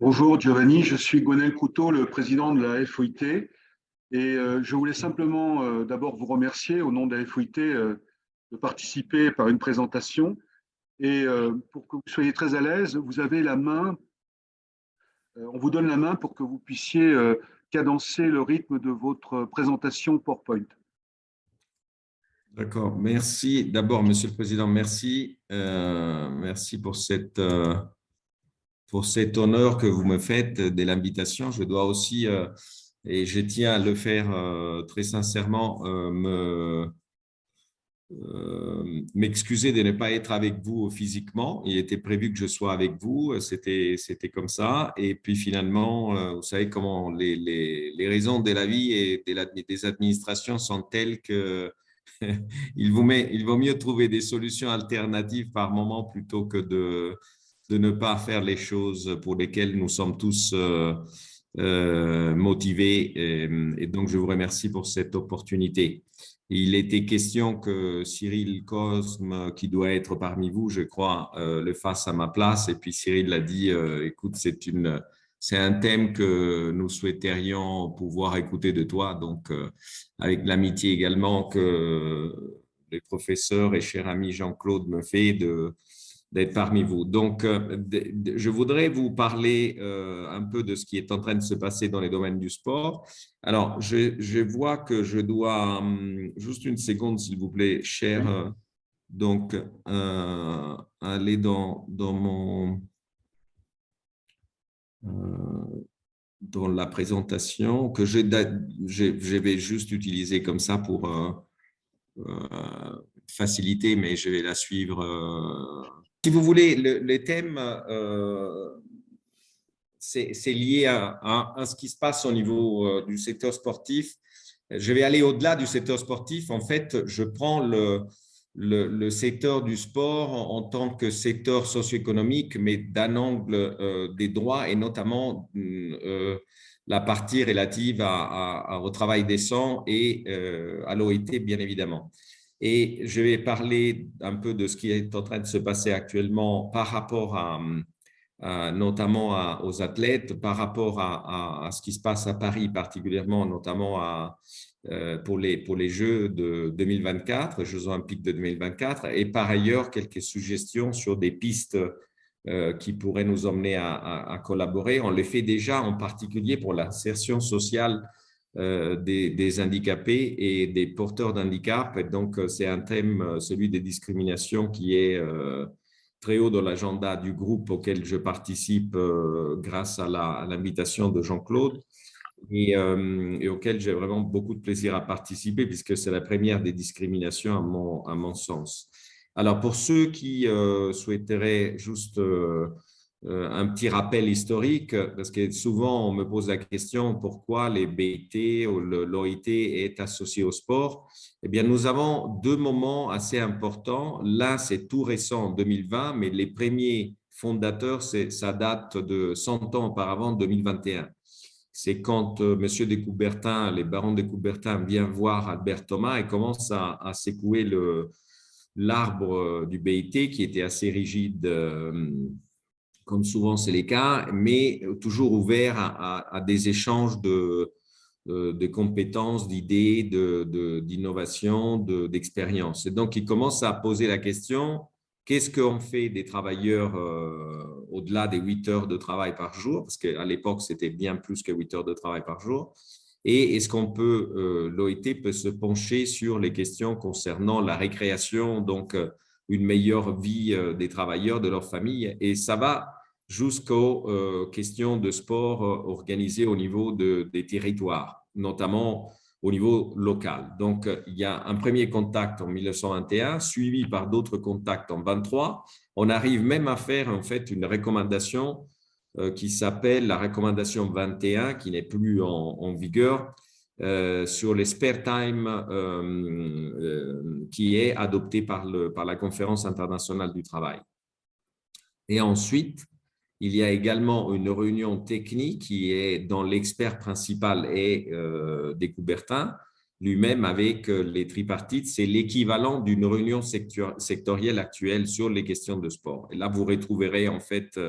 Bonjour Giovanni, je suis Gwenaël Couteau, le président de la FOIT, et je voulais simplement d'abord vous remercier au nom de la FOIT de participer par une présentation. Et pour que vous soyez très à l'aise, vous avez la main, on vous donne la main pour que vous puissiez cadencer le rythme de votre présentation PowerPoint. D'accord, merci. D'abord, Monsieur le Président, merci. Merci pour cet honneur que vous me faites de l'invitation. Je dois aussi, et je tiens à le faire très sincèrement, m'excuser de ne pas être avec vous physiquement. Il était prévu que je sois avec vous, c'était comme ça. Et puis finalement, vous savez comment les raisons de la vie et des administrations sont telles que il vaut mieux trouver des solutions alternatives par moment plutôt que de ne pas faire les choses pour lesquelles nous sommes tous motivés. Et donc, je vous remercie pour cette opportunité. Il était question que Cyril Cosme, qui doit être parmi vous, je crois, le fasse à ma place. Et puis Cyril l'a dit, écoute, c'est un thème que nous souhaiterions pouvoir écouter de toi. Donc, avec l'amitié également que le professeur et cher ami Jean-Claude me fait d'être parmi vous. Donc, je voudrais vous parler un peu de ce qui est en train de se passer dans les domaines du sport. Alors, je vois que je dois, juste une seconde, s'il vous plaît, cher, donc, aller dans la présentation que je vais juste utiliser comme ça pour faciliter, mais je vais la suivre. Si vous voulez, le thème, c'est lié à ce qui se passe au niveau du secteur sportif. Je vais aller au-delà du secteur sportif. En fait, je prends le secteur du sport en tant que secteur socio-économique, mais d'un angle des droits et notamment la partie relative au travail décent et à l'OIT, bien évidemment. Et je vais parler un peu de ce qui est en train de se passer actuellement par rapport notamment aux athlètes, par rapport à ce qui se passe à Paris particulièrement, notamment pour les Jeux de 2024, Jeux olympiques de 2024, et par ailleurs quelques suggestions sur des pistes qui pourraient nous emmener à collaborer. On le fait déjà en particulier pour l'insertion sociale des handicapés et des porteurs d'handicap. Donc, c'est un thème, celui des discriminations, qui est très haut dans l'agenda du groupe auquel je participe grâce à l'invitation de Jean-Claude et auquel j'ai vraiment beaucoup de plaisir à participer puisque c'est la première des discriminations à mon sens. Alors, pour ceux qui souhaiteraient juste un petit rappel historique, parce que souvent on me pose la question pourquoi les BIT ou l'OIT est associé au sport. Eh bien, nous avons deux moments assez importants. L'un, c'est tout récent, en 2020, mais les premiers fondateurs, ça date de 100 ans auparavant, 2021. C'est quand M. Descoubertin, les barons Descoubertin, viennent voir Albert Thomas et commencent à secouer l'arbre du BIT qui était assez rigide, comme souvent c'est le cas, mais toujours ouvert à des échanges de compétences, d'idées, d'innovation, d'expérience. Et donc, il commence à poser la question, qu'est-ce qu'on fait des travailleurs au-delà des 8 heures de travail par jour? Parce qu'à l'époque, c'était bien plus que 8 heures de travail par jour. Et est-ce qu'on l'OIT peut se pencher sur les questions concernant la récréation, donc une meilleure vie des travailleurs, de leur famille? Et ça va jusqu'aux questions de sport organisées au niveau des territoires, notamment au niveau local. Donc, il y a un premier contact en 1921, suivi par d'autres contacts en 1923. On arrive même à faire en fait une recommandation qui s'appelle la recommandation 21, qui n'est plus en vigueur, sur les spare time qui est adoptée par la Conférence internationale du travail. Et ensuite, il y a également une réunion technique qui est dont l'expert principal est Descoubertin lui-même avec les tripartites. C'est l'équivalent d'une réunion sectorielle actuelle sur les questions de sport. Et là, vous retrouverez en fait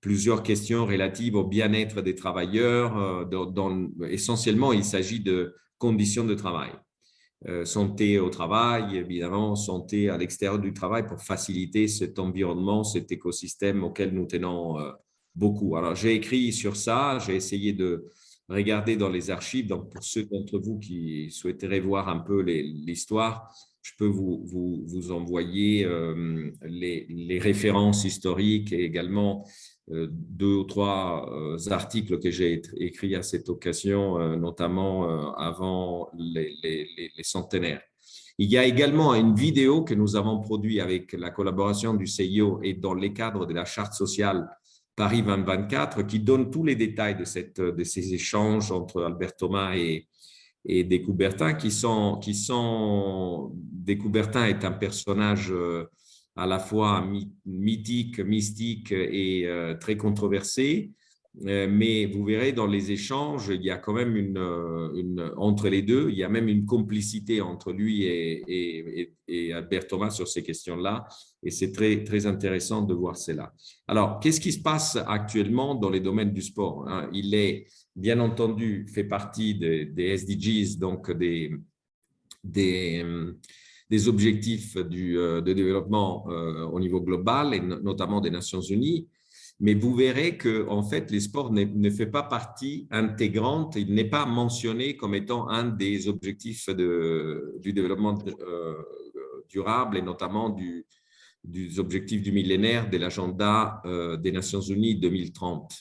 plusieurs questions relatives au bien-être des travailleurs. Essentiellement, il s'agit de conditions de travail. Santé au travail, évidemment, santé à l'extérieur du travail pour faciliter cet environnement, cet écosystème auquel nous tenons beaucoup. Alors, j'ai écrit sur ça, j'ai essayé de regarder dans les archives. Donc, pour ceux d'entre vous qui souhaiteraient voir un peu l'histoire, je peux vous envoyer les références historiques et également 2 ou 3 articles que j'ai écrits à cette occasion, notamment avant les centenaires. Il y a également une vidéo que nous avons produite avec la collaboration du CIO et dans les cadres de la Charte sociale Paris 2024 qui donne tous les détails de ces échanges entre Albert Thomas et de Coubertin de Coubertin est un personnage à la fois mythique, mystique et très controversé. Mais vous verrez dans les échanges, il y a quand même entre les deux, il y a même une complicité entre lui et Albert Thomas sur ces questions-là. Et c'est très, très intéressant de voir cela. Alors, qu'est-ce qui se passe actuellement dans les domaines du sport? Il est, bien entendu, fait partie des SDGs, donc des objectifs de développement au niveau global et notamment des Nations Unies. Mais vous verrez que en fait, les sports ne fait pas partie intégrante, il n'est pas mentionné comme étant un des objectifs du développement durable et notamment des objectifs du millénaire de l'agenda des Nations Unies 2030.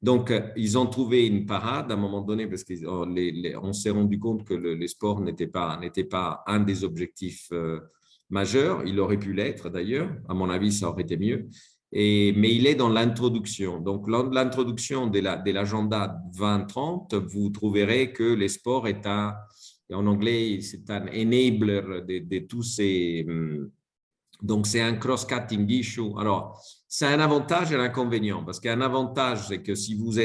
Donc, ils ont trouvé une parade à un moment donné parce qu'on s'est rendu compte que les sports n'étaient pas un des objectifs majeurs. Il aurait pu l'être d'ailleurs. À mon avis, ça aurait été mieux. Mais il est dans l'introduction. Donc, l'introduction de l'agenda 2030, vous trouverez que les sports est en anglais, c'est un enabler de tous ces… Donc, c'est un cross-cutting issue. Alors, c'est un avantage et un inconvénient parce qu'un avantage, c'est que si vous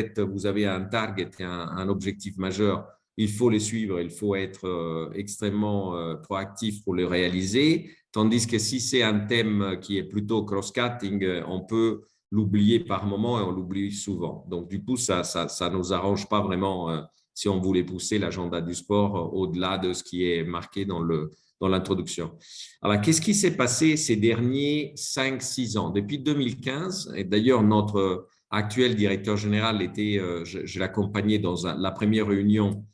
avez un target et un objectif majeur, il faut les suivre, il faut être extrêmement proactif pour le réaliser. Tandis que si c'est un thème qui est plutôt cross-cutting, on peut l'oublier par moment et on l'oublie souvent. Donc, du coup, ça ne nous arrange pas vraiment si on voulait pousser l'agenda du sport au-delà de ce qui est marqué dans l'introduction. Alors, qu'est-ce qui s'est passé ces derniers 5-6 ans? Depuis 2015, et d'ailleurs, notre actuel directeur général je l'accompagnais dans la première réunion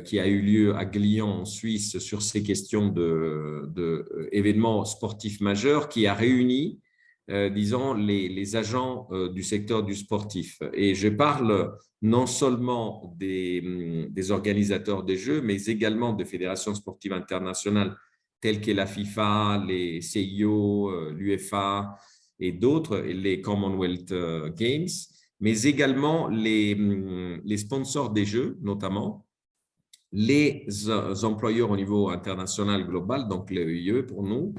qui a eu lieu à Glion, en Suisse, sur ces questions d'événements sportifs majeurs, qui a réuni, disons, les agents du secteur du sportif. Et je parle non seulement des organisateurs des Jeux, mais également des fédérations sportives internationales telles que la FIFA, les CIO, l'UEFA et d'autres, les Commonwealth Games, mais également les sponsors des Jeux, notamment, les employeurs au niveau international global, donc l'EIE pour nous,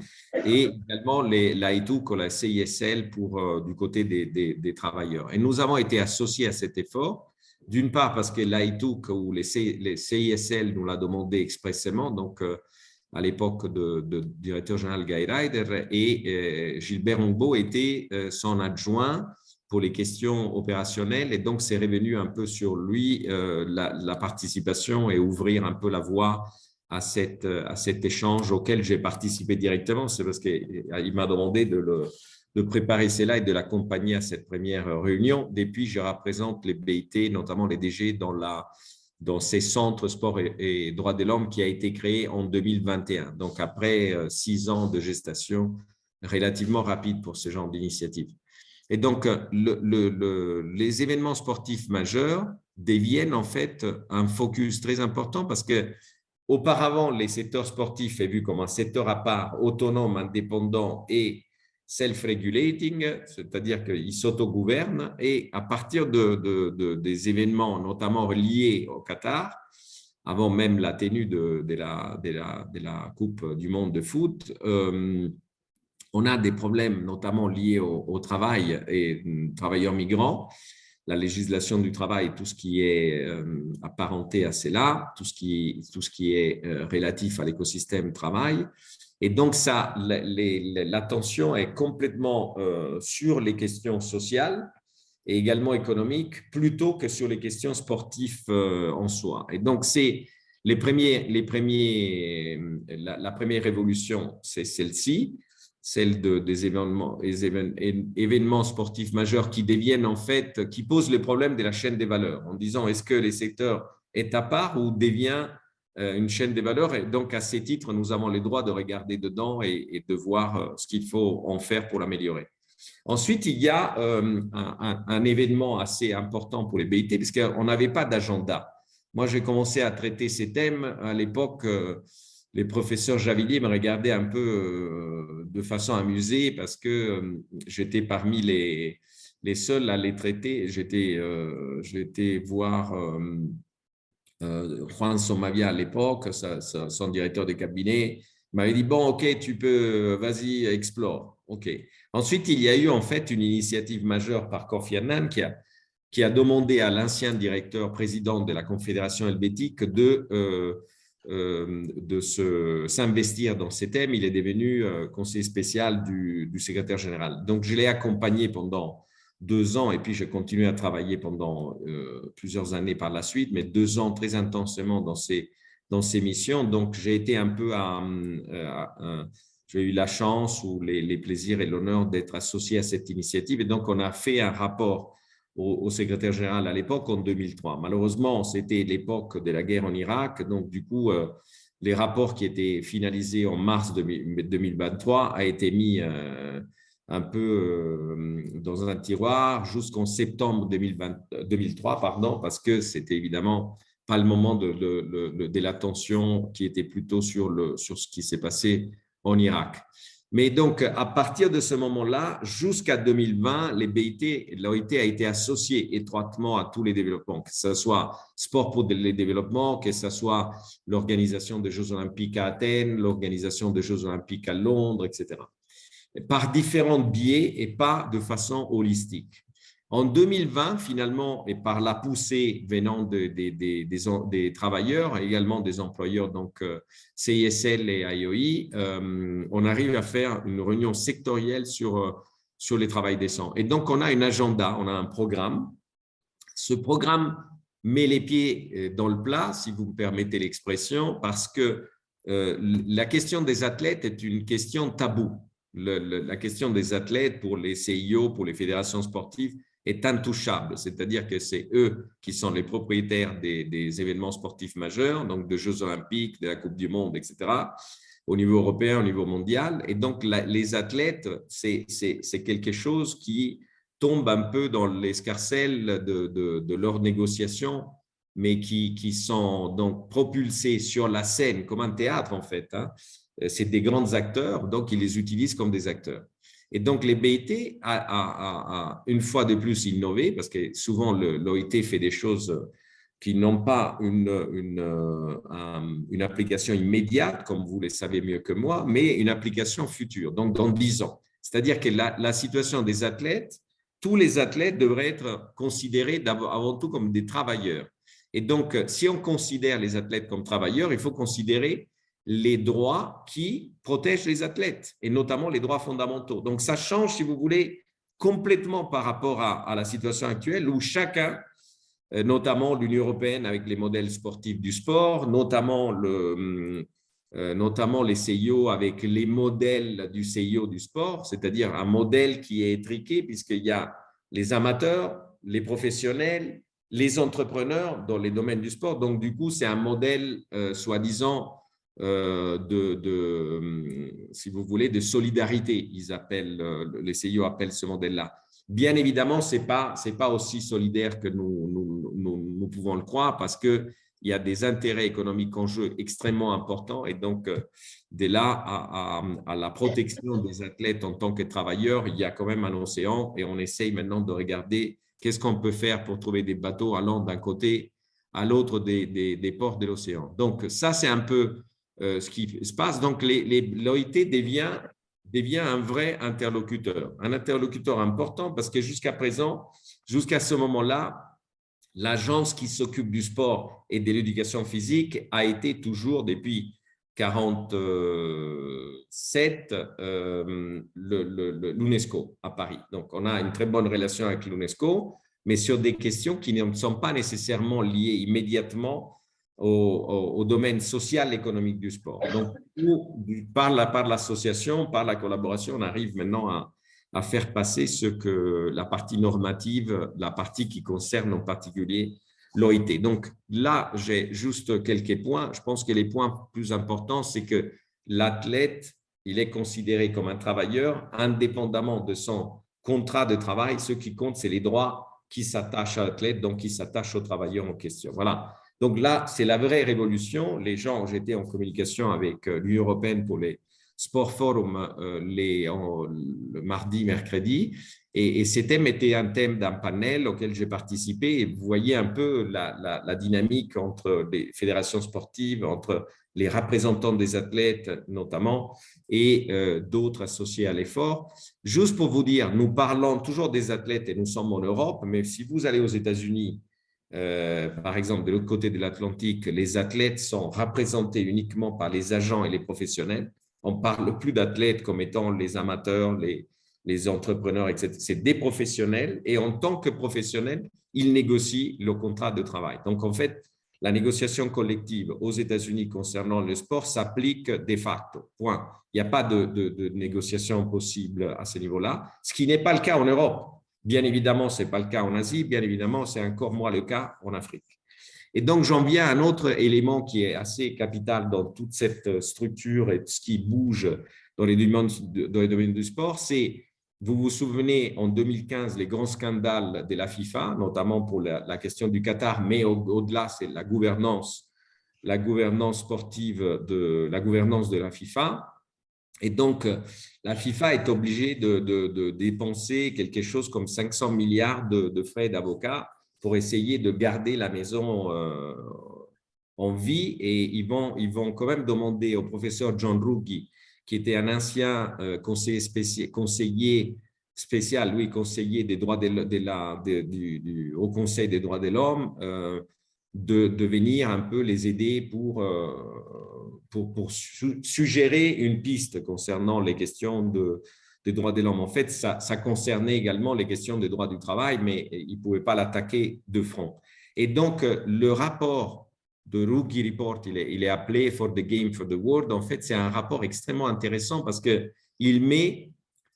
et également l'AITUC ou la CISL du côté des travailleurs. Et nous avons été associés à cet effort, d'une part parce que l'AITUC ou les CISL nous l'a demandé expressément, donc à l'époque de directeur général Guy Ryder, et Gilbert Ongbo était son adjoint pour les questions opérationnelles, et donc c'est revenu un peu sur lui la participation et ouvrir un peu la voie à cet échange auquel j'ai participé directement. C'est parce qu'il m'a demandé de préparer cela et de l'accompagner à cette première réunion. Depuis, je représente les BIT, notamment les DG, dans ces centres sport et droits de l'homme qui a été créé en 2021. Donc, après 6 ans de gestation relativement rapide pour ce genre d'initiative. Et donc, les événements sportifs majeurs deviennent en fait un focus très important parce que auparavant, les secteurs sportifs est vu comme un secteur à part, autonome, indépendant et self-regulating, c'est-à-dire qu'ils s'autogouvernent, et à partir des événements, notamment liés au Qatar, avant même la tenue de la Coupe du Monde de foot, on a des problèmes notamment liés au travail et travailleurs migrants, la législation du travail, tout ce qui est apparenté à cela, tout ce qui est relatif à l'écosystème travail. Et donc, l'attention est complètement sur les questions sociales et également économiques, plutôt que sur les questions sportives en soi. Et donc, c'est la première révolution, c'est celle-ci, celle des événements sportifs majeurs qui deviennent en fait, qui posent le problème de la chaîne des valeurs, en disant est-ce que les secteurs est à part ou devient une chaîne des valeurs. Et donc, à ces titres, nous avons le droit de regarder dedans et de voir ce qu'il faut en faire pour l'améliorer. Ensuite, il y a un événement assez important pour les BIT, puisqu'on n'avait pas d'agenda. Moi, j'ai commencé à traiter ces thèmes à l'époque. Les professeurs Javillier me regardaient un peu de façon amusée parce que j'étais parmi les seuls à les traiter. J'étais voir Juan Somavia à l'époque, son directeur de cabinet. Il m'avait dit, bon, OK, tu peux, vas-y, explore. OK. Ensuite, il y a eu en fait une initiative majeure par Kofi Annan qui a demandé à l'ancien directeur président de la Confédération helvétique de s'investir dans ces thèmes. Il est devenu conseiller spécial du secrétaire général. Donc, je l'ai accompagné pendant 2 ans et puis je continue à travailler pendant plusieurs années par la suite, mais 2 ans très intensément dans ces missions. Donc, j'ai été un peu j'ai eu la chance ou les plaisirs et l'honneur d'être associé à cette initiative. Et donc, on a fait un rapport au secrétaire général à l'époque en 2003. Malheureusement, c'était l'époque de la guerre en Irak. Donc, du coup, les rapports qui étaient finalisés en mars 2023 a été mis un peu dans un tiroir jusqu'en septembre 2003, parce que c'était évidemment pas le moment de l'attention qui était plutôt sur ce qui s'est passé en Irak. Mais donc, à partir de ce moment-là, jusqu'à 2020, l'OIT a été associée étroitement à tous les développements, que ce soit Sport pour les développements, que ce soit l'organisation des Jeux olympiques à Athènes, l'organisation des Jeux olympiques à Londres, etc. Par différents biais et pas de façon holistique. En 2020, finalement, et par la poussée venant des travailleurs, également des employeurs, donc CISL et IOI, on arrive à faire une réunion sectorielle sur les travails décents. Et donc, on a un agenda, on a un programme. Ce programme met les pieds dans le plat, si vous me permettez l'expression, parce que la question des athlètes est une question taboue. La question des athlètes pour les CIO, pour les fédérations sportives, est intouchable, c'est-à-dire que c'est eux qui sont les propriétaires des événements sportifs majeurs, donc de Jeux olympiques, de la Coupe du Monde, etc., au niveau européen, au niveau mondial. Et donc, les athlètes, c'est quelque chose qui tombe un peu dans l'escarcelle de leurs négociations, mais qui sont donc propulsés sur la scène comme un théâtre, en fait. C'est des grands acteurs, donc ils les utilisent comme des acteurs. Et donc, les BIT a une fois de plus innové, parce que souvent, l'OIT fait des choses qui n'ont pas une application immédiate, comme vous le savez mieux que moi, mais une application future, donc dans 10 ans. C'est-à-dire que la situation des athlètes, tous les athlètes devraient être considérés avant tout comme des travailleurs. Et donc, si on considère les athlètes comme travailleurs, il faut considérer les droits qui protègent les athlètes, et notamment les droits fondamentaux. Donc, ça change, si vous voulez, complètement par rapport à la situation actuelle où chacun, notamment l'Union européenne avec les modèles sportifs du sport, notamment les CIO avec les modèles du CIO du sport, c'est-à-dire un modèle qui est étriqué puisqu'il y a les amateurs, les professionnels, les entrepreneurs dans les domaines du sport. Donc, du coup, c'est un modèle soi-disant si vous voulez, de solidarité, les CIO appellent ce modèle-là. Bien évidemment, ce n'est pas aussi solidaire que nous pouvons le croire parce qu'il y a des intérêts économiques en jeu extrêmement importants et donc, de là à la protection des athlètes en tant que travailleurs, il y a quand même un océan et on essaye maintenant de regarder qu'est-ce qu'on peut faire pour trouver des bateaux allant d'un côté à l'autre des ports de l'océan. Donc, ça, c'est un peu ce qui se passe. Donc, l'OIT devient un vrai interlocuteur, un interlocuteur important parce que jusqu'à présent, jusqu'à ce moment-là, l'agence qui s'occupe du sport et de l'éducation physique a été toujours, depuis 1947 l'UNESCO à Paris. Donc, on a une très bonne relation avec l'UNESCO, mais sur des questions qui ne sont pas nécessairement liées immédiatement au domaine social et économique du sport. Donc, par l'association, par la collaboration, on arrive maintenant à faire passer la partie normative, la partie qui concerne en particulier l'OIT. Donc là, j'ai juste quelques points. Je pense que les points plus importants, c'est que l'athlète, il est considéré comme un travailleur indépendamment de son contrat de travail. Ce qui compte, c'est les droits qui s'attachent à l'athlète, donc qui s'attachent au travailleur en question. Voilà. Donc là, c'est la vraie révolution. Les gens, j'étais en communication avec l'Union européenne pour les Sport Forum le mardi, mercredi, et ces thèmes étaient un thème d'un panel auquel j'ai participé, et vous voyez un peu la dynamique entre les fédérations sportives, entre les représentants des athlètes notamment, et d'autres associés à l'effort. Juste pour vous dire, nous parlons toujours des athlètes et nous sommes en Europe, mais si vous allez aux États-Unis, par exemple, de l'autre côté de l'Atlantique, les athlètes sont représentés uniquement par les agents et les professionnels. On ne parle plus d'athlètes comme étant les amateurs, les entrepreneurs, etc. C'est des professionnels et en tant que professionnels, ils négocient le contrat de travail. Donc, en fait, la négociation collective aux États-Unis concernant le sport s'applique de facto. Point. Il n'y a pas de négociation possible à ce niveau-là, ce qui n'est pas le cas en Europe. Bien évidemment, ce n'est pas le cas en Asie. Bien évidemment, c'est encore moins le cas en Afrique. Et donc, j'en viens à un autre élément qui est assez capital dans toute cette structure et ce qui bouge dans les domaines du sport, c'est, vous vous souvenez, en 2015, les grands scandales de la FIFA, notamment pour la question du Qatar, mais au-delà, c'est la gouvernance sportive, la gouvernance de la FIFA. Et donc, la FIFA est obligée de dépenser quelque chose comme 500 milliards de frais d'avocat pour essayer de garder la maison en vie, et ils vont quand même demander au professeur John Ruggie, qui était un ancien conseiller spécial, des droits du Haut Conseil des droits de l'homme, de venir un peu les aider pour suggérer une piste concernant les questions des droits de l'homme. En fait, ça concernait également les questions des droits du travail, mais ils ne pouvaient pas l'attaquer de front. Et donc, le rapport de Ruggie Report, il est appelé For the Game, for the World. En fait, c'est un rapport extrêmement intéressant parce qu'il met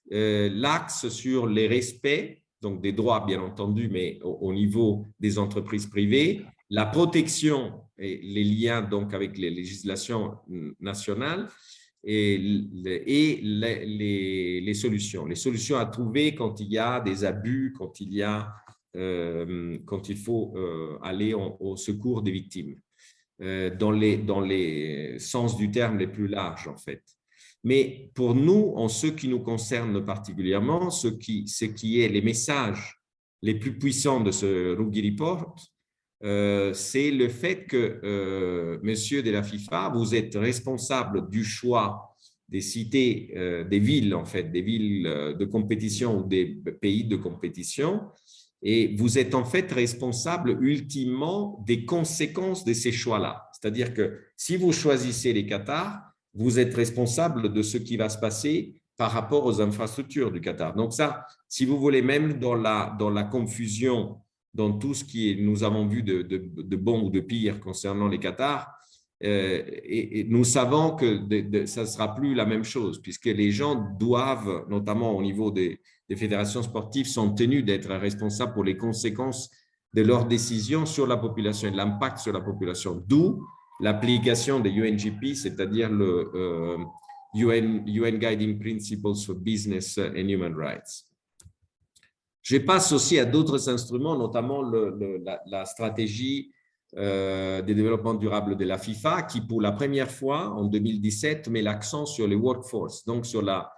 l'axe sur les respects, donc des droits, bien entendu, mais au niveau des entreprises privées, la protection et les liens donc avec les législations nationales, et les solutions. Les solutions à trouver quand il y a des abus, quand il faut aller au secours des victimes, dans les sens du terme les plus larges, en fait. Mais pour nous, en ce qui nous concerne particulièrement, ce qui est les messages les plus puissants de ce Ruggie Report, c'est le fait que, monsieur de la FIFA, vous êtes responsable du choix des cités, des villes, en fait, des villes de compétition ou des pays de compétition, et vous êtes en fait responsable ultimement des conséquences de ces choix-là. C'est-à-dire que si vous choisissez les Qatar, vous êtes responsable de ce qui va se passer par rapport aux infrastructures du Qatar. Donc ça, si vous voulez, même dans la confusion, dans tout ce nous avons vu de bon ou de pire concernant les Qatars, et nous savons que ça ne sera plus la même chose, puisque les gens doivent, notamment au niveau des fédérations sportives, sont tenus d'être responsables pour les conséquences de leurs décisions sur la population et de l'impact sur la population, d'où l'application des UNGP, c'est-à-dire le UN Guiding Principles for Business and Human Rights. Je passe aussi à d'autres instruments, notamment la stratégie de développement durable de la FIFA, qui pour la première fois en 2017 met l'accent sur les workforce, donc sur la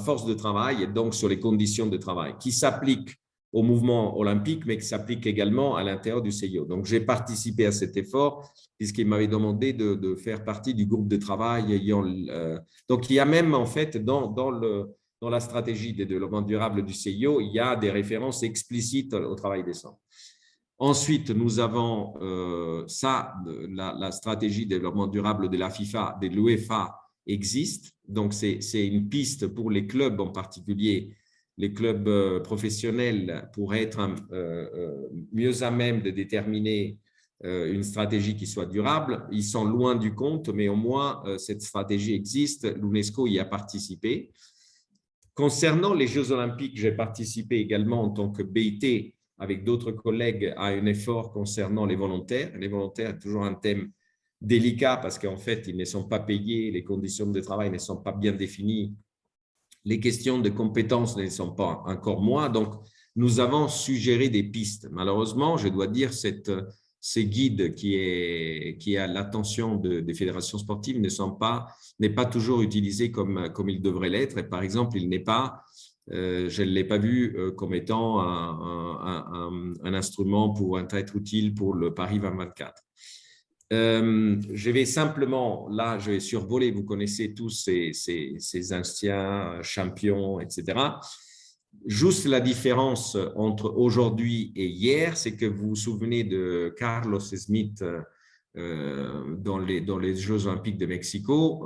force de travail et donc sur les conditions de travail, qui s'appliquent au mouvement olympique, mais qui s'applique également à l'intérieur du CIO. Donc, j'ai participé à cet effort puisqu'il m'avait demandé de faire partie du groupe de travail ayant… donc, il y a même en fait dans la stratégie de développement durable du CIO, il y a des références explicites au travail décent. Ensuite, nous avons la stratégie de développement durable de la FIFA, de l'UEFA existe. Donc, c'est une piste pour les clubs en particulier, les clubs professionnels, pour être mieux à même de déterminer une stratégie qui soit durable. Ils sont loin du compte, mais au moins, cette stratégie existe. L'UNESCO y a participé. Concernant les Jeux olympiques, j'ai participé également en tant que BIT avec d'autres collègues à un effort concernant les volontaires. Les volontaires, toujours un thème délicat parce qu'en fait, ils ne sont pas payés, les conditions de travail ne sont pas bien définies, les questions de compétences ne sont pas encore moins. Donc, nous avons suggéré des pistes. Malheureusement, je dois dire, ces guides qui à l'attention des fédérations sportives n'est pas toujours utilisé comme il devrait l'être. Et par exemple, il n'est pas, je ne l'ai pas vu comme étant un instrument pour être utile pour le Paris 2024. Je vais simplement, là, je vais survoler, vous connaissez tous ces anciens champions, etc. Juste la différence entre aujourd'hui et hier, c'est que vous vous souvenez de Carlos Smith dans les Jeux olympiques de Mexico.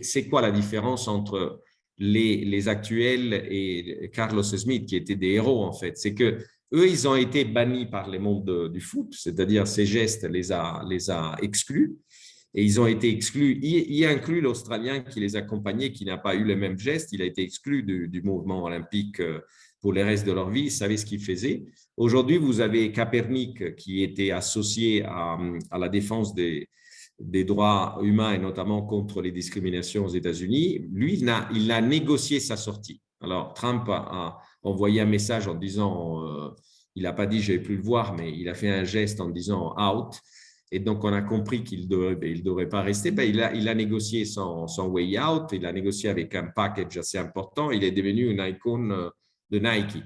C'est quoi la différence entre les actuels et Carlos Smith, qui étaient des héros en fait? C'est que eux, ils ont été bannis par les mondes du foot, c'est-à-dire ces gestes les a exclus. Et ils ont été exclus, y inclut l'Australien qui les accompagnait, qui n'a pas eu les mêmes gestes. Il a été exclu du mouvement olympique pour le reste de leur vie. Il savait ce qu'il faisait. Aujourd'hui, vous avez Kaepernick qui était associé à la défense des droits humains et notamment contre les discriminations aux États-Unis. Lui, il a négocié sa sortie. Alors, Trump a envoyé un message en disant, il n'a pas dit je ne vais plus le voir, mais il a fait un geste en disant out. Et donc, on a compris qu'il ne devrait pas rester. Il a négocié son way out. Il a négocié avec un package assez important. Il est devenu une icône de Nike.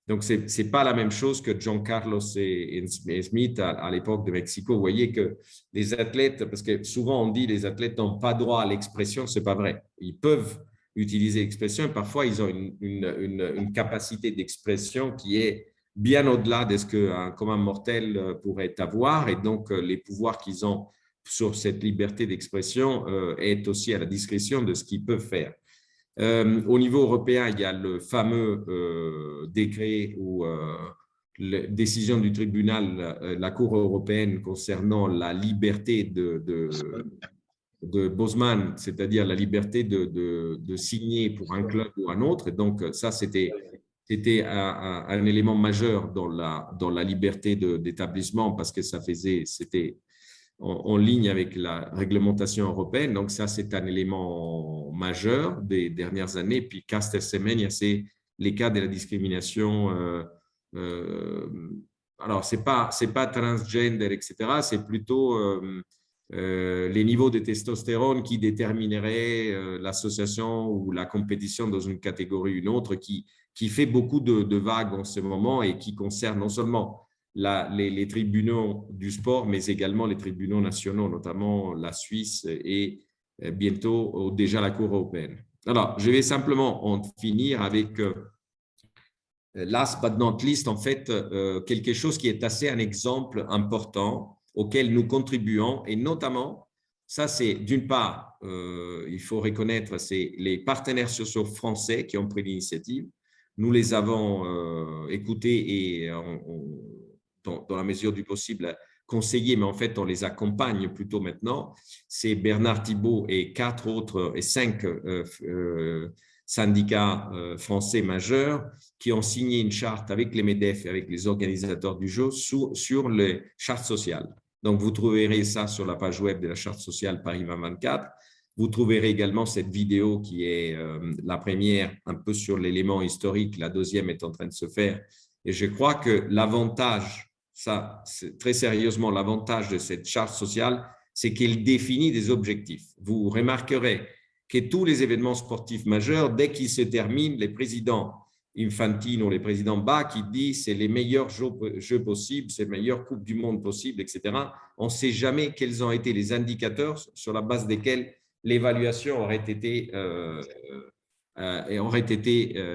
Donc, ce n'est pas la même chose que John Carlos et Smith à l'époque de Mexico. Vous voyez que les athlètes, parce que souvent on dit les athlètes n'ont pas droit à l'expression, ce n'est pas vrai. Ils peuvent utiliser l'expression et parfois ils ont une capacité d'expression qui est bien au-delà de ce qu'un commun mortel pourrait avoir. Et donc, les pouvoirs qu'ils ont sur cette liberté d'expression est aussi à la discrétion de ce qu'ils peuvent faire. Au niveau européen, il y a le fameux décret ou décision du tribunal, la Cour européenne concernant la liberté de Bosman, c'est-à-dire la liberté de signer pour un club ou un autre. Et donc, ça, c'était un élément majeur dans la liberté d'établissement parce que c'était en ligne avec la réglementation européenne. Donc, ça, c'est un élément majeur des dernières années. Puis, Caster Semenya, c'est les cas de la discrimination. Alors, ce n'est pas transgender, etc. C'est plutôt les niveaux de testostérone qui détermineraient l'association ou la compétition dans une catégorie ou une autre qui fait beaucoup de vagues en ce moment et qui concerne non seulement les tribunaux du sport, mais également les tribunaux nationaux, notamment la Suisse et bientôt déjà la Cour européenne. Alors, je vais simplement en finir avec last but not least, en fait, quelque chose qui est assez un exemple important auquel nous contribuons et notamment, ça c'est d'une part, il faut reconnaître, c'est les partenaires sociaux français qui ont pris l'initiative. Nous les avons écoutés et dans la mesure du possible, conseillés, mais en fait, on les accompagne plutôt maintenant. C'est Bernard Thibault et 5 syndicats français majeurs qui ont signé une charte avec les MEDEF et avec les organisateurs du jeu sur les chartes sociales. Donc, vous trouverez ça sur la page web de la charte sociale Paris 2024. Vous trouverez également cette vidéo qui est la première un peu sur l'élément historique. La deuxième est en train de se faire. Et je crois que l'avantage, ça, c'est très sérieusement l'avantage de cette charte sociale, c'est qu'elle définit des objectifs. Vous remarquerez que tous les événements sportifs majeurs, dès qu'ils se terminent, les présidents Infantino, les présidents Bach, qui disent c'est les meilleurs jeux possibles, c'est les meilleures coupes du monde possibles, etc. On ne sait jamais quels ont été les indicateurs sur la base desquels l'évaluation aurait été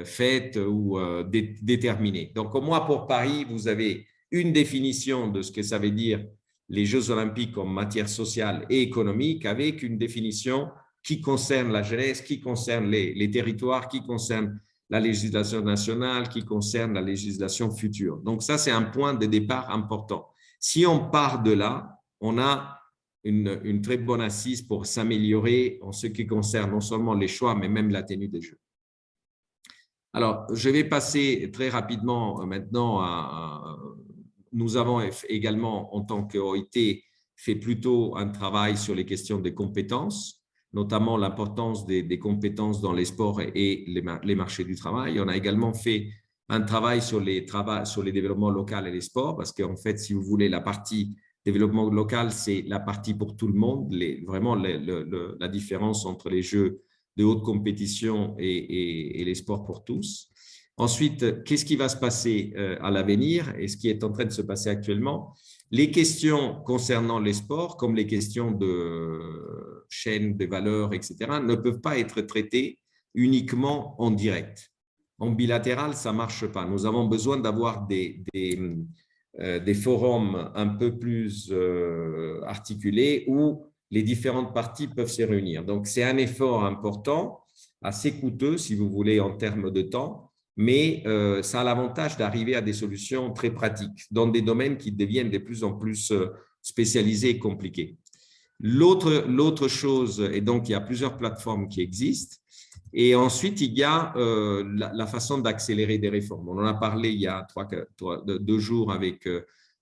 faite ou déterminée. Donc, au moins pour Paris, vous avez une définition de ce que ça veut dire les Jeux olympiques en matière sociale et économique, avec une définition qui concerne la jeunesse, qui concerne les territoires, qui concerne la législation nationale, qui concerne la législation future. Donc ça, c'est un point de départ important. Si on part de là, on a une très bonne assise pour s'améliorer en ce qui concerne non seulement les choix, mais même la tenue des Jeux. Alors, je vais passer très rapidement maintenant à… Nous avons également, en tant qu'OIT, fait plutôt un travail sur les questions des compétences, notamment l'importance des compétences dans les sports et les marchés du travail. On a également fait un travail sur les développements locaux et les sports, parce qu'en fait, si vous voulez, la partie développement local, c'est la partie pour tout le monde, vraiment la différence entre les jeux de haute compétition et les sports pour tous. Ensuite, qu'est-ce qui va se passer à l'avenir et ce qui est en train de se passer actuellement? Les questions concernant les sports, comme les questions de chaîne de valeur, etc., ne peuvent pas être traitées uniquement en direct. En bilatéral, ça ne marche pas. Nous avons besoin d'avoir des forums un peu plus articulés où les différentes parties peuvent se réunir. Donc, c'est un effort important, assez coûteux, si vous voulez, en termes de temps, mais ça a l'avantage d'arriver à des solutions très pratiques dans des domaines qui deviennent de plus en plus spécialisés et compliqués. L'autre chose, et donc il y a plusieurs plateformes qui existent, et ensuite il y a la façon d'accélérer des réformes. On en a parlé il y a 2 jours avec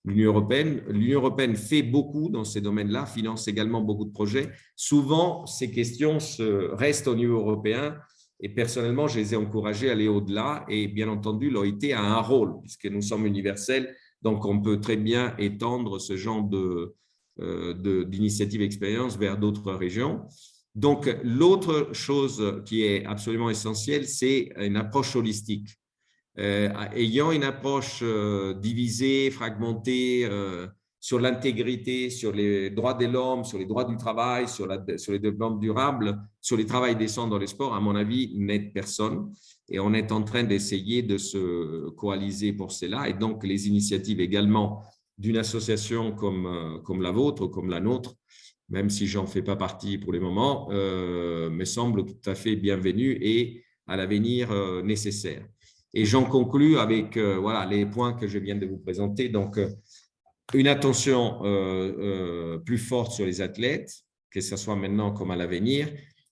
l'Union européenne. L'Union européenne fait beaucoup dans ces domaines-là, finance également beaucoup de projets. Souvent, ces questions restent au niveau européen. Et personnellement, je les ai encouragés à aller au-delà. Et bien entendu, l'OIT a un rôle, puisque nous sommes universels. Donc, on peut très bien étendre ce genre d'initiative expérience vers d'autres régions. Donc, l'autre chose qui est absolument essentielle, c'est une approche holistique. Ayant une approche divisée, fragmentée, sur l'intégrité, sur les droits de l'homme, sur les droits du travail, sur les développements durables, sur les travail décent dans les sports, à mon avis, n'aide personne. Et on est en train d'essayer de se coaliser pour cela. Et donc, les initiatives également d'une association comme la vôtre, comme la nôtre, même si je n'en fais pas partie pour le moment, me semblent tout à fait bienvenues et à l'avenir nécessaires. Et j'en conclus avec voilà, les points que je viens de vous présenter. Donc, une attention plus forte sur les athlètes, que ce soit maintenant comme à l'avenir,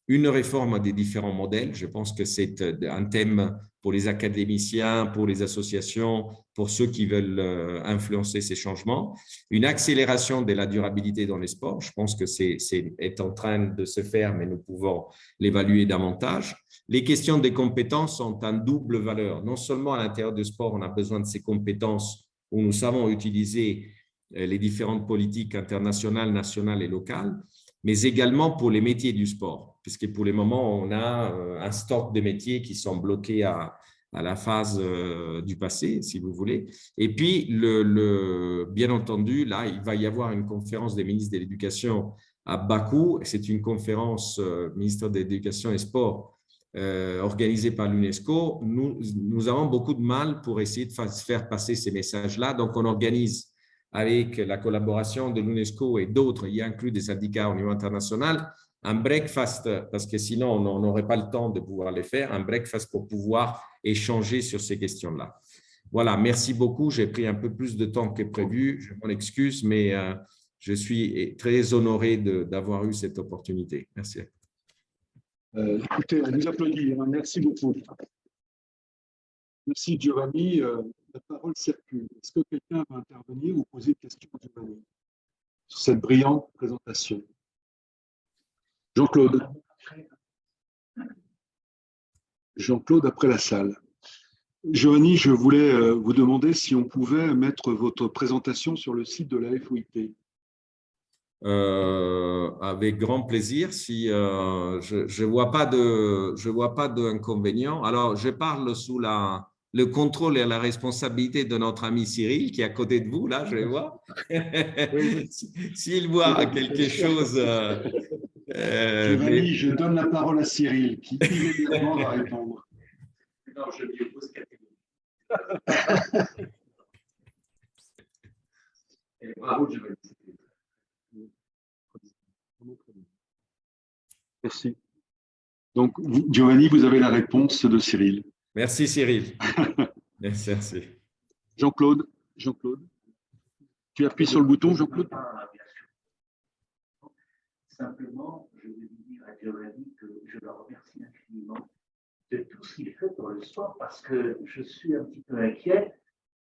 une réforme des différents modèles. Je pense que c'est un thème pour les académiciens, pour les associations, pour ceux qui veulent influencer ces changements. Une accélération de la durabilité dans les sports. Je pense que c'est en train de se faire, mais nous pouvons l'évaluer davantage. Les questions des compétences ont une double valeur. Non seulement à l'intérieur du sport, on a besoin de ces compétences où nous savons utiliser les différentes politiques internationales, nationales et locales, mais également pour les métiers du sport, puisque pour le moment, on a un stock de métiers qui sont bloqués à la phase du passé, si vous voulez. Et puis, bien entendu, là, il va y avoir une conférence des ministres de l'Éducation à Bakou. C'est une conférence ministère de l'Éducation et Sport organisée par l'UNESCO. Nous avons beaucoup de mal pour essayer de faire passer ces messages-là. Donc, on organise avec la collaboration de l'UNESCO et d'autres, y inclut des syndicats au niveau international, un breakfast, parce que sinon on n'aurait pas le temps de pouvoir les faire, un breakfast pour pouvoir échanger sur ces questions-là. Voilà, merci beaucoup. J'ai pris un peu plus de temps que prévu. Je m'en excuse, mais je suis très honoré d'avoir eu cette opportunité. Merci. Écoutez, on vous applaudit. Hein. Merci beaucoup. Merci Giovanni. La parole circule. Est-ce que quelqu'un va intervenir ou poser une question à Giovanni sur cette brillante présentation? Jean-Claude. Jean-Claude, après la salle. Giovanni, je voulais vous demander si on pouvait mettre votre présentation sur le site de la FOIT. Avec grand plaisir. Si je vois pas d'inconvénient. Alors, je parle sous le contrôle et la responsabilité de notre ami Cyril qui est à côté de vous, là, je vais voir. S'il voit quelque chose… Giovanni, je donne la parole à Cyril qui immédiatement va répondre. Non, je lui oppose catégorie. Et bravo, Giovanni. Merci. Donc, Giovanni, vous avez la réponse de Cyril. Merci Cyril. Merci. Jean-Claude, tu appuies sur le bouton, Jean-Claude? Bien sûr. Simplement, je veux dire à Giovanni que je le remercie infiniment de tout ce qu'il fait pour le sport parce que je suis un petit peu inquiet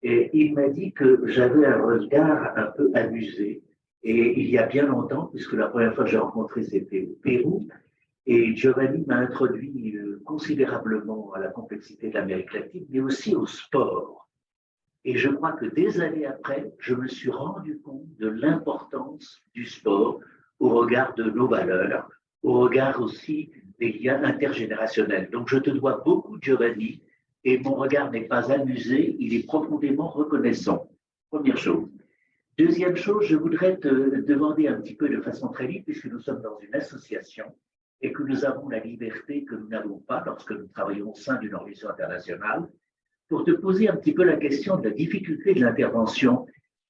et il m'a dit que j'avais un regard un peu amusé. Et il y a bien longtemps, puisque la première fois que j'ai rencontré, c'était au Pérou, et Giovanni m'a introduit considérablement à la complexité de l'Amérique latine, mais aussi au sport. Et je crois que des années après, je me suis rendu compte de l'importance du sport au regard de nos valeurs, au regard aussi des liens intergénérationnels. Donc je te dois beaucoup, Giovanni, et mon regard n'est pas amusé, il est profondément reconnaissant. Première chose. Deuxième chose, je voudrais te demander un petit peu de façon très libre, puisque nous sommes dans une association et que nous avons la liberté que nous n'avons pas lorsque nous travaillons au sein d'une organisation internationale, pour te poser un petit peu la question de la difficulté de l'intervention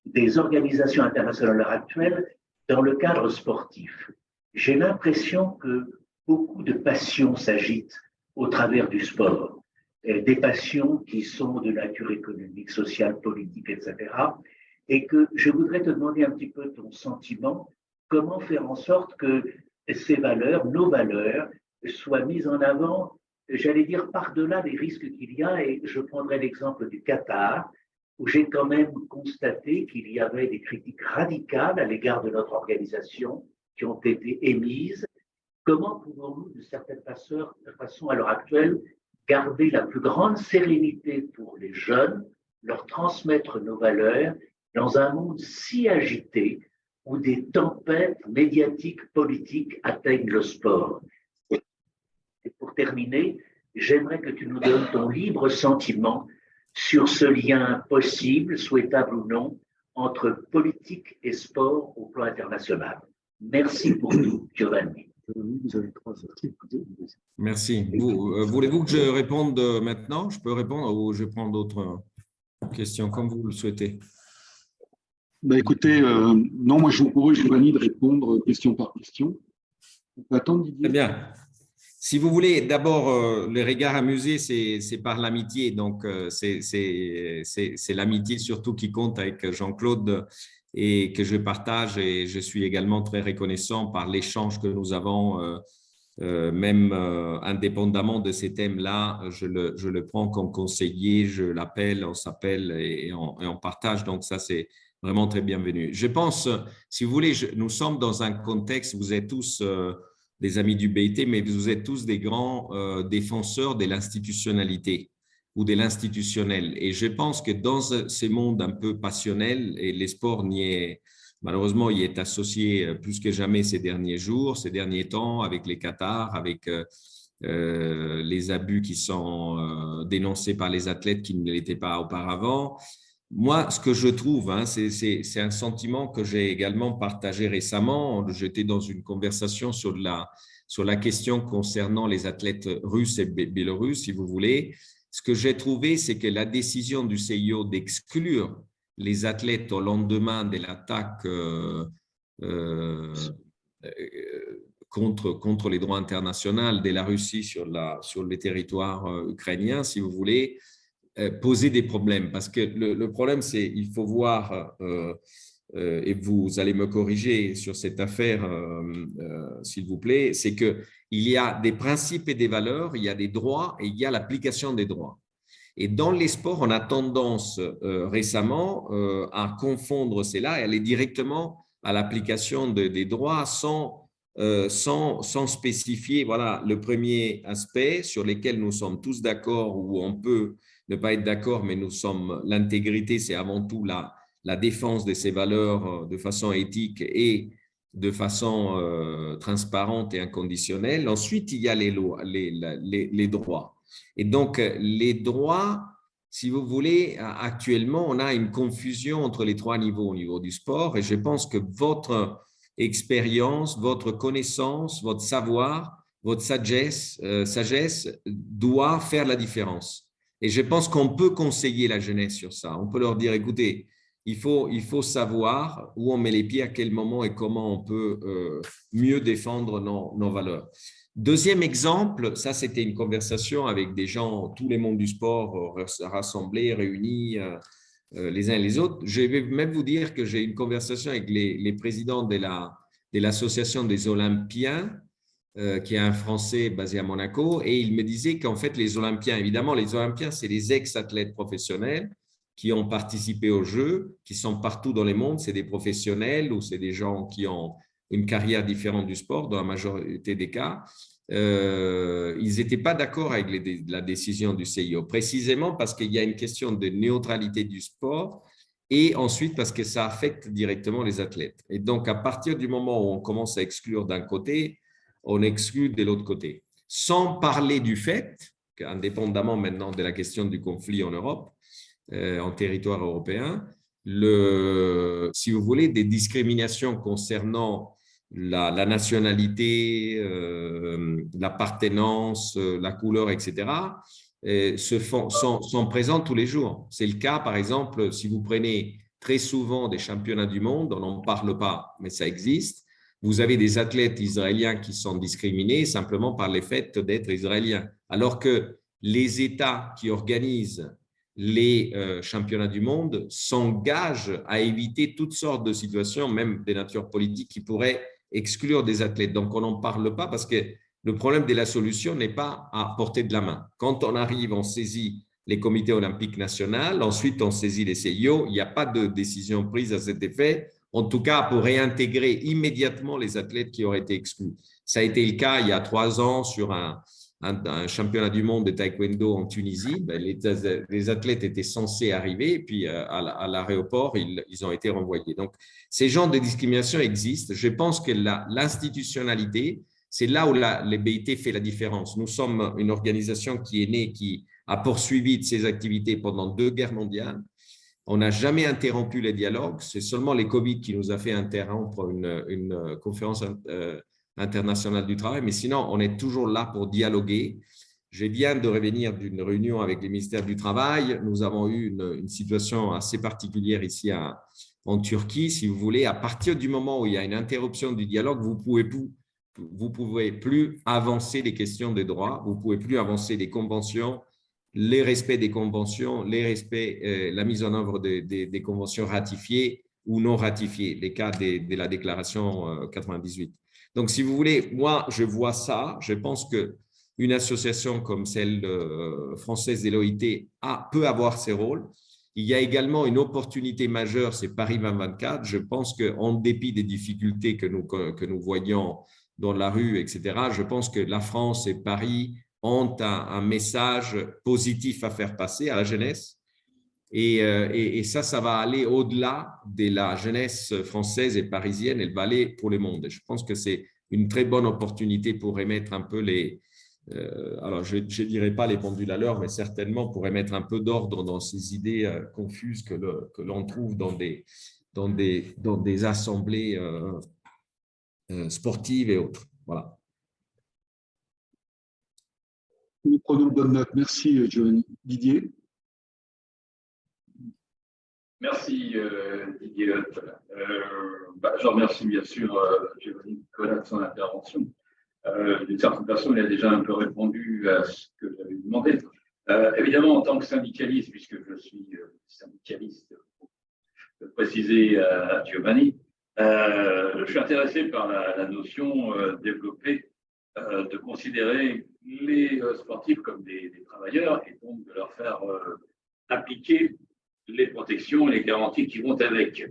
des organisations internationales à l'heure actuelle dans le cadre sportif. J'ai l'impression que beaucoup de passions s'agitent au travers du sport, des passions qui sont de nature économique, sociale, politique, etc., et que je voudrais te demander un petit peu ton sentiment, comment faire en sorte que ces valeurs, nos valeurs, soient mises en avant, j'allais dire par-delà les risques qu'il y a, et je prendrai l'exemple du Qatar, où j'ai quand même constaté qu'il y avait des critiques radicales à l'égard de notre organisation qui ont été émises. Comment pouvons-nous, de certaine façon, à l'heure actuelle, garder la plus grande sérénité pour les jeunes, leur transmettre nos valeurs, dans un monde si agité où des tempêtes médiatiques, politiques atteignent le sport. Et pour terminer, j'aimerais que tu nous donnes ton libre sentiment sur ce lien possible, souhaitable ou non, entre politique et sport au plan international. Merci pour tout, Giovanni. Vous avez 3 articles. Merci. Voulez-vous que je réponde maintenant? Je peux répondre ou je prends d'autres questions comme vous le souhaitez. Écoutez, non, moi je vous propose, Giovanni, de répondre question par question. On peut attendre, Didier? Très bien. Si vous voulez, d'abord, le regard amusé, c'est par l'amitié. Donc, c'est l'amitié surtout qui compte avec Jean-Claude et que je partage. Et je suis également très reconnaissant par l'échange que nous avons, même indépendamment de ces thèmes-là. Je le prends comme conseiller, je l'appelle, on s'appelle et on partage. Donc, ça, c'est vraiment très bienvenu. Je pense, si vous voulez, nous sommes dans un contexte, vous êtes tous des amis du BIT, mais vous êtes tous des grands défenseurs de l'institutionnalité ou de l'institutionnel. Et je pense que dans ces mondes un peu passionnels, et les sports malheureusement, y est associé plus que jamais ces derniers jours, ces derniers temps, avec les Qatars, avec les abus qui sont dénoncés par les athlètes qui ne l'étaient pas auparavant. Moi, ce que je trouve, c'est un sentiment que j'ai également partagé récemment. J'étais dans une conversation sur la question concernant les athlètes russes et biélorusses, si vous voulez. Ce que j'ai trouvé, c'est que la décision du CIO d'exclure les athlètes au lendemain de l'attaque contre les droits internationaux de la Russie sur les territoires ukrainiens, si vous voulez, poser des problèmes. Parce que le problème, c'est il faut voir, et vous allez me corriger sur cette affaire, s'il vous plaît, c'est qu'il y a des principes et des valeurs, il y a des droits et il y a l'application des droits. Et dans les sports, on a tendance récemment à confondre cela et aller directement à l'application des droits sans spécifier voilà, le premier aspect sur lequel nous sommes tous d'accord, où on peut ne pas être d'accord, mais l'intégrité, c'est avant tout la défense de ces valeurs de façon éthique et de façon transparente et inconditionnelle. Ensuite, il y a les droits. Et donc, les droits, si vous voulez, actuellement, on a une confusion entre les 3 niveaux au niveau du sport. Et je pense que votre expérience, votre connaissance, votre savoir, votre sagesse doit faire la différence. Et je pense qu'on peut conseiller la jeunesse sur ça. On peut leur dire, écoutez, il faut savoir où on met les pieds, à quel moment et comment on peut mieux défendre nos valeurs. Deuxième exemple, ça c'était une conversation avec des gens, tous les mondes du sport rassemblés, réunis les uns et les autres. Je vais même vous dire que j'ai une conversation avec les présidents de l'association des Olympiens, qui est un Français basé à Monaco, et il me disait qu'en fait les Olympiens, évidemment les Olympiens c'est les ex-athlètes professionnels qui ont participé aux Jeux, qui sont partout dans le monde, c'est des professionnels ou c'est des gens qui ont une carrière différente du sport dans la majorité des cas. Ils n'étaient pas d'accord avec la décision du CIO, précisément parce qu'il y a une question de neutralité du sport et ensuite parce que ça affecte directement les athlètes. Et donc, à partir du moment où on commence à exclure d'un côté, on exclut de l'autre côté. Sans parler du fait qu'indépendamment maintenant de la question du conflit en Europe, en territoire européen, si vous voulez, des discriminations concernant la nationalité, l'appartenance, la couleur, etc., sont présentes tous les jours. C'est le cas, par exemple, si vous prenez très souvent des championnats du monde, on n'en parle pas, mais ça existe. Vous avez des athlètes israéliens qui sont discriminés simplement par le fait d'être israéliens, alors que les États qui organisent les championnats du monde s'engagent à éviter toutes sortes de situations, même des natures politiques, qui pourraient exclure des athlètes. Donc, on n'en parle pas parce que le problème de la solution n'est pas à portée de la main. Quand on arrive, on saisit les comités olympiques nationaux, ensuite on saisit les CIO, il n'y a pas de décision prise à cet effet, en tout cas pour réintégrer immédiatement les athlètes qui auraient été exclus. Ça a été le cas il y a 3 ans sur un championnat du monde de taekwondo en Tunisie. Ben, les athlètes étaient censés arriver, et puis à l'aéroport, ils ont été renvoyés. Donc, ces genres de discrimination existent. Je pense que l'institutionnalité, c'est là où le BIT fait la différence. Nous sommes une organisation qui est née, qui a poursuivi de ses activités pendant 2 guerres mondiales. On n'a jamais interrompu les dialogues. C'est seulement les Covid qui nous a fait interrompre une conférence internationale du travail. Mais sinon, on est toujours là pour dialoguer. Je viens de revenir d'une réunion avec les ministères du Travail. Nous avons eu une situation assez particulière ici en Turquie. Si vous voulez, à partir du moment où il y a une interruption du dialogue, vous ne pouvez plus avancer les questions de droit, vous ne pouvez plus avancer les conventions, les respects des conventions, la mise en œuvre des conventions ratifiées ou non ratifiées, les cas de la déclaration 98. Donc, si vous voulez, moi, je vois ça. Je pense qu'une association comme celle française de l'OIT peut avoir ses rôles. Il y a également une opportunité majeure, c'est Paris 2024. Je pense qu'en dépit des difficultés que nous voyons dans la rue, etc., je pense que la France et Paris ont un message positif à faire passer à la jeunesse. Et ça va aller au-delà de la jeunesse française et parisienne, elle va aller pour le monde. Je pense que c'est une très bonne opportunité pour remettre un peu alors je ne dirais pas les pendules à l'heure, mais certainement pour remettre un peu d'ordre dans ces idées confuses que l'on trouve dans des assemblées sportives et autres. Voilà. Nous prenons bonne note. Merci, Giovanni. Didier. Merci Didier. Je remercie bien sûr Giovanni Nicolas de son intervention. D'une certaine façon, il a déjà un peu répondu à ce que j'avais demandé. Évidemment, en tant que syndicaliste, puisque je suis syndicaliste, pour le préciser à Giovanni, je suis intéressé par la notion développée de considérer les sportifs comme des travailleurs et donc de leur faire appliquer les protections et les garanties qui vont avec.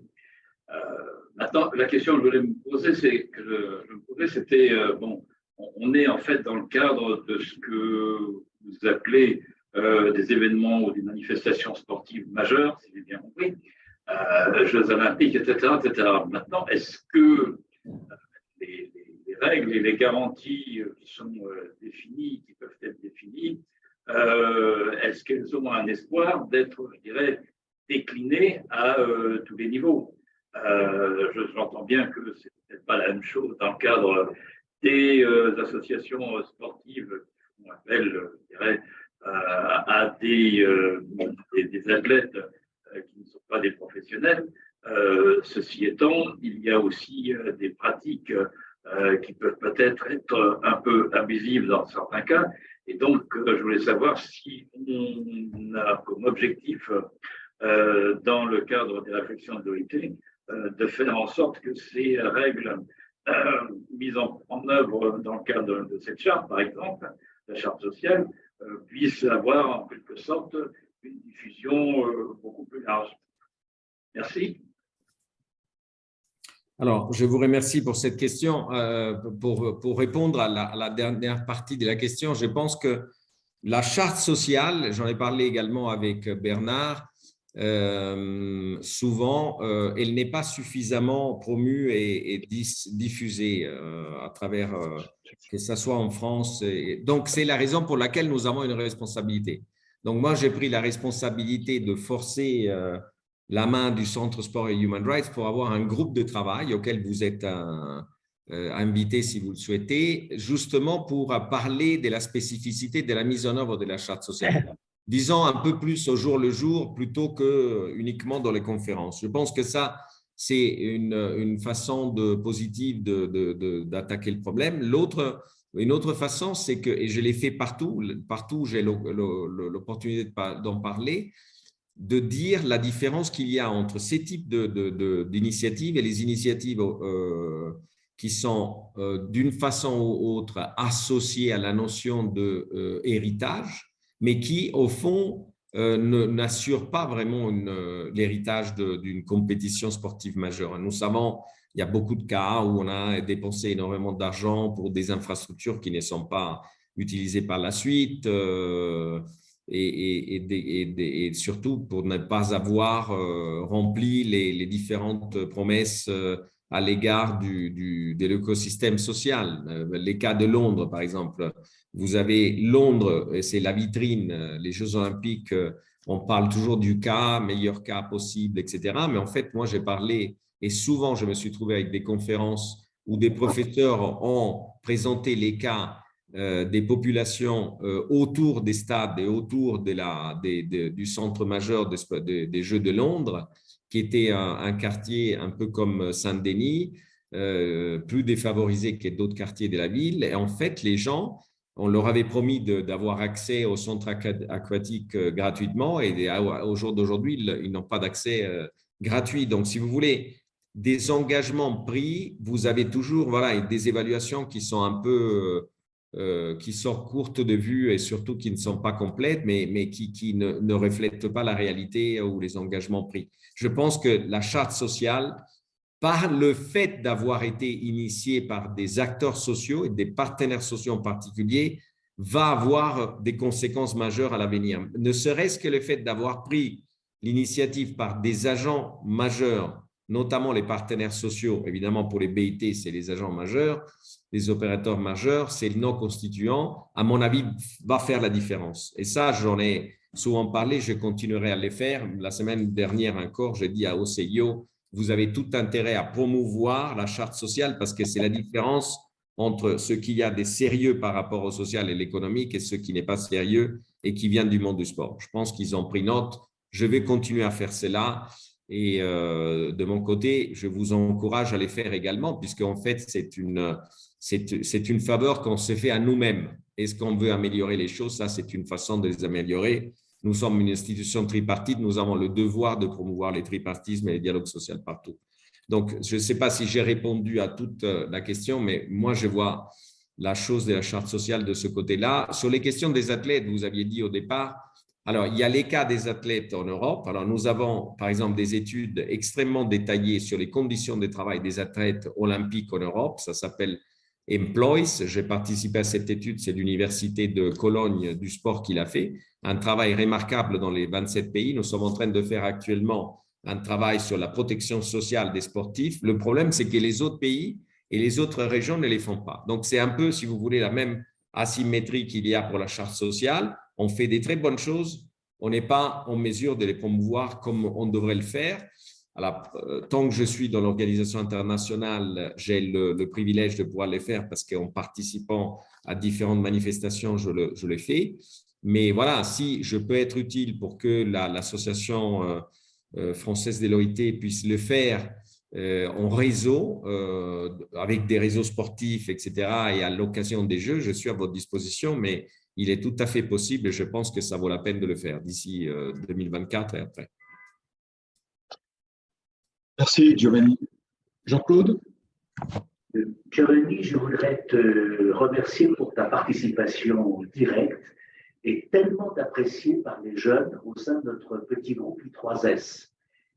Maintenant, la question que je voulais me poser, c'était, on est en fait dans le cadre de ce que vous appelez des événements ou des manifestations sportives majeures, si j'ai bien compris, Jeux olympiques, etc., etc. Maintenant, est-ce que les règles et les garanties qui sont définies, qui peuvent être définies, est-ce qu'elles ont un espoir d'être, je dirais, déclinées à tous les niveaux? J'entends bien que ce n'est peut-être pas la même chose dans le cadre des associations sportives qu'on appelle, je dirais, à des athlètes qui ne sont pas des professionnels. Ceci étant, il y a aussi des pratiques qui peuvent peut-être être un peu abusives dans certains cas. Et donc, je voulais savoir si on a comme objectif, dans le cadre des réflexions de l'OIT, de faire en sorte que ces règles mises en œuvre dans le cadre de cette charte, par exemple, la charte sociale, puissent avoir en quelque sorte une diffusion beaucoup plus large. Merci. Alors, je vous remercie pour cette question. Pour répondre à la dernière partie de la question, je pense que la charte sociale, j'en ai parlé également avec Bernard, souvent, elle n'est pas suffisamment promue et diffusée à travers, que ce soit en France. Donc, c'est la raison pour laquelle nous avons une responsabilité. Donc, moi, j'ai pris la responsabilité de forcer la main du Centre Sport et Human Rights pour avoir un groupe de travail auquel vous êtes invité si vous le souhaitez, justement pour parler de la spécificité de la mise en œuvre de la charte sociale. Disons un peu plus au jour le jour plutôt que uniquement dans les conférences. Je pense que ça, c'est une façon positive d'attaquer le problème. Une autre façon, c'est que, et je l'ai fait partout où j'ai l'opportunité d'en parler, de dire la différence qu'il y a entre ces types d'initiatives et les initiatives qui sont d'une façon ou autre associées à la notion d'héritage, mais qui, au fond, n'assurent pas vraiment l'héritage d'une compétition sportive majeure. Nous savons, il y a beaucoup de cas où on a dépensé énormément d'argent pour des infrastructures qui ne sont pas utilisées par la suite, et surtout pour ne pas avoir rempli les différentes promesses à l'égard de l'écosystème social. Les cas de Londres, par exemple. Vous avez Londres, c'est la vitrine, les Jeux Olympiques, on parle toujours du cas, meilleur cas possible, etc. Mais en fait, moi, j'ai parlé, et souvent, je me suis trouvé avec des conférences où des professeurs ont présenté les cas des populations autour des stades et autour du centre majeur des Jeux de Londres, qui était un quartier un peu comme Saint-Denis, plus défavorisé que d'autres quartiers de la ville. Et en fait, les gens, on leur avait promis d'avoir accès au centre aquatique gratuitement, et au jour d'aujourd'hui, ils n'ont pas d'accès gratuit. Donc, si vous voulez, des engagements pris, vous avez toujours des évaluations qui sont un peu qui sont courtes de vue et surtout qui ne sont pas complètes, mais qui ne reflètent pas la réalité ou les engagements pris. Je pense que la charte sociale, par le fait d'avoir été initiée par des acteurs sociaux et des partenaires sociaux en particulier, va avoir des conséquences majeures à l'avenir. Ne serait-ce que le fait d'avoir pris l'initiative par des agents majeurs, notamment les partenaires sociaux, évidemment pour les BIT, c'est les agents majeurs, les opérateurs majeurs, c'est le non-constituant, à mon avis, va faire la différence. Et ça, j'en ai souvent parlé, je continuerai à le faire. La semaine dernière encore, j'ai dit à OCIO, vous avez tout intérêt à promouvoir la charte sociale parce que c'est la différence entre ce qu'il y a de sérieux par rapport au social et l'économique et ce qui n'est pas sérieux et qui vient du monde du sport. Je pense qu'ils ont pris note. Je vais continuer à faire cela. Et de mon côté, je vous encourage à les faire également, puisqu'en fait, c'est une faveur qu'on se fait à nous-mêmes. Est-ce qu'on veut améliorer les choses? Ça, c'est une façon de les améliorer. Nous sommes une institution tripartite, nous avons le devoir de promouvoir les tripartismes et les dialogues sociaux partout. Donc, je ne sais pas si j'ai répondu à toute la question, mais moi, je vois la chose de la charte sociale de ce côté-là. Sur les questions des athlètes, vous aviez dit au départ, alors, il y a les cas des athlètes en Europe. Alors, nous avons, par exemple, des études extrêmement détaillées sur les conditions de travail des athlètes olympiques en Europe. Ça s'appelle Employs. J'ai participé à cette étude. C'est l'université de Cologne du sport qui l'a fait. Un travail remarquable dans les 27 pays. Nous sommes en train de faire actuellement un travail sur la protection sociale des sportifs. Le problème, c'est que les autres pays et les autres régions ne les font pas. Donc, c'est un peu, si vous voulez, la même asymétrie qu'il y a pour la charte sociale. On fait des très bonnes choses, on n'est pas en mesure de les promouvoir comme on devrait le faire. Alors, tant que je suis dans l'organisation internationale, j'ai le privilège de pouvoir les faire parce qu'en participant à différentes manifestations, je le fais. Mais voilà, si je peux être utile pour que l'association française de l'OIT puisse le faire en réseau, avec des réseaux sportifs, etc., et à l'occasion des Jeux, je suis à votre disposition, mais il est tout à fait possible et je pense que ça vaut la peine de le faire d'ici 2024 et après. Merci, Giovanni. Jean-Claude? Giovanni, je voudrais te remercier pour ta participation directe et tellement appréciée par les jeunes au sein de notre petit groupe I3S.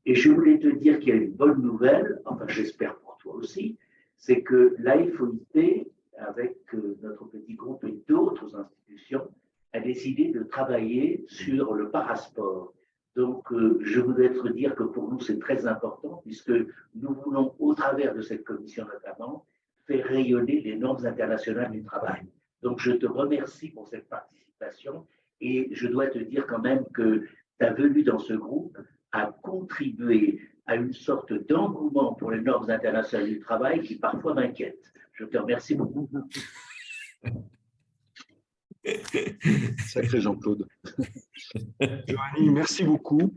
Et je voulais te dire qu'il y a une bonne nouvelle, enfin j'espère pour toi aussi, c'est que l'AFOIT, avec notre petit groupe et d'autres institutions, a décidé de travailler sur le parasport. Donc, je voudrais te dire que pour nous, c'est très important puisque nous voulons, au travers de cette commission notamment, faire rayonner les normes internationales du travail. Donc, je te remercie pour cette participation et je dois te dire quand même que ta venue dans ce groupe a contribué à une sorte d'engouement pour les normes internationales du travail qui parfois m'inquiète. Je te remercie beaucoup. Sacré Jean-Claude. Giovanni, merci beaucoup.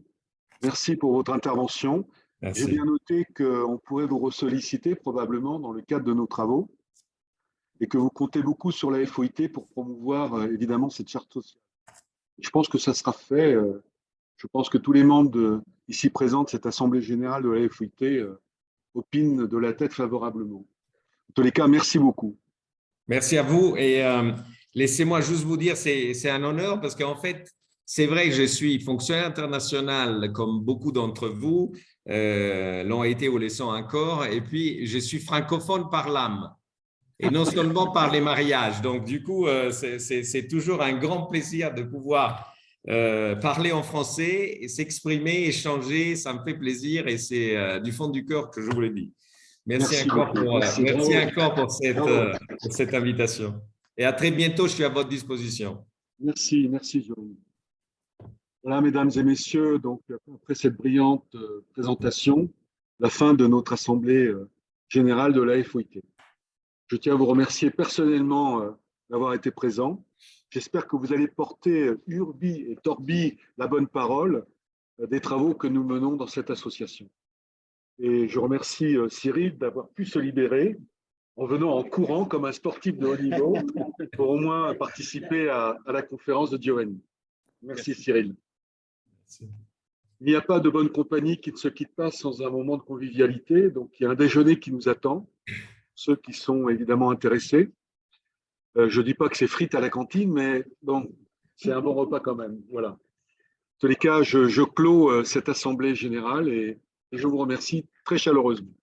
Merci pour votre intervention. J'ai bien noté qu'on pourrait vous ressolliciter probablement dans le cadre de nos travaux et que vous comptez beaucoup sur la FOIT pour promouvoir évidemment cette charte sociale. Je pense que ça sera fait. Je pense que tous les membres ici présents de cette Assemblée générale de la FOIT opinent de la tête favorablement. En tous les cas, merci beaucoup. Merci à vous et laissez-moi juste vous dire, c'est un honneur parce qu'en fait, c'est vrai que je suis fonctionnaire international comme beaucoup d'entre vous l'ont été ou le sont encore, et puis je suis francophone par l'âme et non seulement par les mariages. Donc du coup, c'est toujours un grand plaisir de pouvoir parler en français, s'exprimer, échanger, ça me fait plaisir et c'est du fond du cœur que je vous le dis. Merci encore pour cette invitation. Et à très bientôt, je suis à votre disposition. Merci, Giovanni. Voilà, mesdames et messieurs, donc après cette brillante présentation, la fin de notre Assemblée générale de la FOIT. Je tiens à vous remercier personnellement d'avoir été présent. J'espère que vous allez porter urbi et torbi la bonne parole des travaux que nous menons dans cette association. Et je remercie Cyril d'avoir pu se libérer en venant en courant comme un sportif de haut niveau pour au moins participer à la conférence de Giovanni. Merci Cyril. Merci. Il n'y a pas de bonne compagnie qui ne se quitte pas sans un moment de convivialité. Donc il y a un déjeuner qui nous attend, ceux qui sont évidemment intéressés. Je ne dis pas que c'est frites à la cantine, mais bon, c'est un bon repas quand même. Voilà. En tous les cas, je clôt cette assemblée générale et je vous remercie très chaleureusement.